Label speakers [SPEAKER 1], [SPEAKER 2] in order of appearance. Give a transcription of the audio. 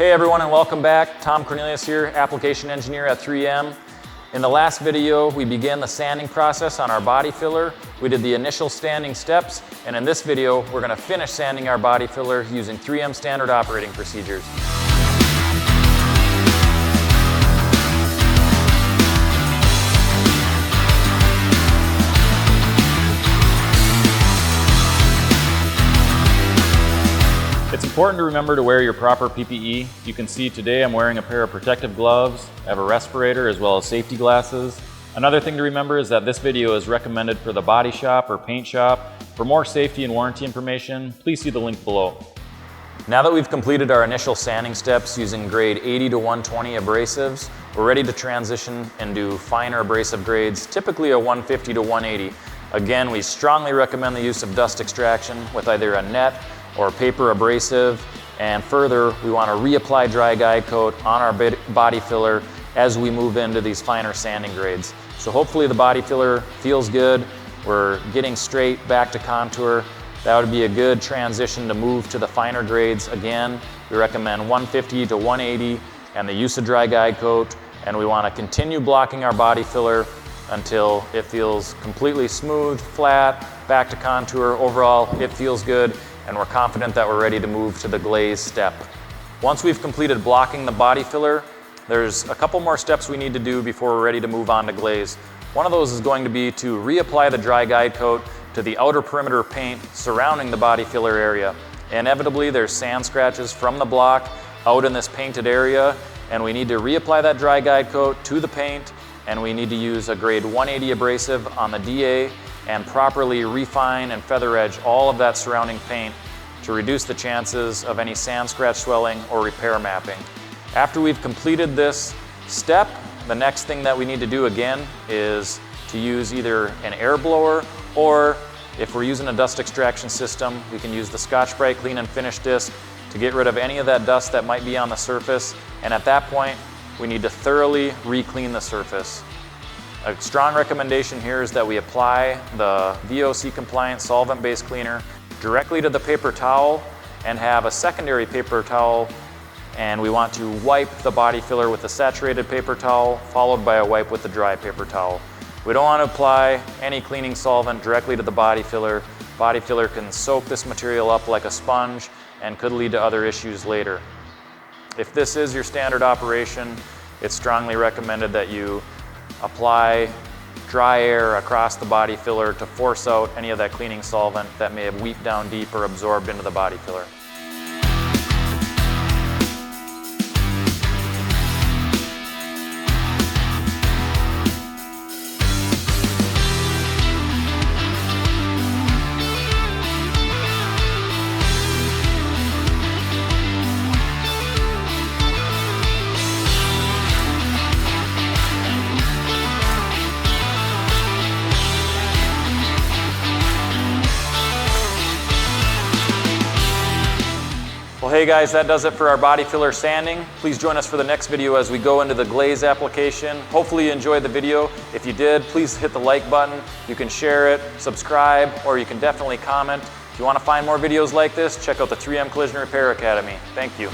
[SPEAKER 1] Hey everyone, and welcome back. Tom Cornelius here, application engineer at 3M. In the last video, we began the sanding process on our body filler. We did the initial sanding steps, and in this video, we're going to finish sanding our body filler using 3M standard operating procedures. It's important to remember to wear your proper PPE. You can see today I'm wearing a pair of protective gloves. I have a respirator as well as safety glasses. Another thing to remember is that this video is recommended for the body shop or paint shop. For more safety and warranty information, please see the link below. Now that we've completed our initial sanding steps using grade 80 to 120 abrasives, we're ready to transition and do finer abrasive grades, typically a 150 to 180. Again, we strongly recommend the use of dust extraction with either a net or paper abrasive, and further we want to reapply dry guide coat on our body filler as we move into these finer sanding grades. So hopefully the body filler feels good, we're getting straight back to contour. That would be a good transition to move to the finer grades. Again, we recommend 150 to 180 and the use of dry guide coat, and we want to continue blocking our body filler until it feels completely smooth, flat, back to contour. Overall, it feels good, and we're confident that we're ready to move to the glaze step. Once we've completed blocking the body filler, there's a couple more steps we need to do before we're ready to move on to glaze. One of those is going to be to reapply the dry guide coat to the outer perimeter paint surrounding the body filler area. Inevitably, there's sand scratches from the block out in this painted area, and we need to reapply that dry guide coat to the paint, and we need to use a grade 180 abrasive on the DA and properly refine and feather edge all of that surrounding paint to reduce the chances of any sand scratch swelling or repair mapping. After we've completed this step, the next thing that we need to do again is to use either an air blower, or if we're using a dust extraction system, we can use the Scotch-Brite Clean and Finish disc to get rid of any of that dust that might be on the surface, and at that point we need to thoroughly re-clean the surface. A strong recommendation here is that we apply the VOC compliant solvent-based cleaner directly to the paper towel and have a secondary paper towel, and we want to wipe the body filler with the saturated paper towel followed by a wipe with the dry paper towel. We don't want to apply any cleaning solvent directly to the body filler. Body filler can soak this material up like a sponge and could lead to other issues later. If this is your standard operation, it's strongly recommended that you apply dry air across the body filler to force out any of that cleaning solvent that may have weeped down deep or absorbed into the body filler. Well, hey guys, that does it for our body filler sanding. Please join us for the next video as we go into the glaze application. Hopefully you enjoyed the video. If you did, please hit the like button. You can share it, subscribe, or you can definitely comment. If you want to find more videos like this, check out the 3M Collision Repair Academy. Thank you.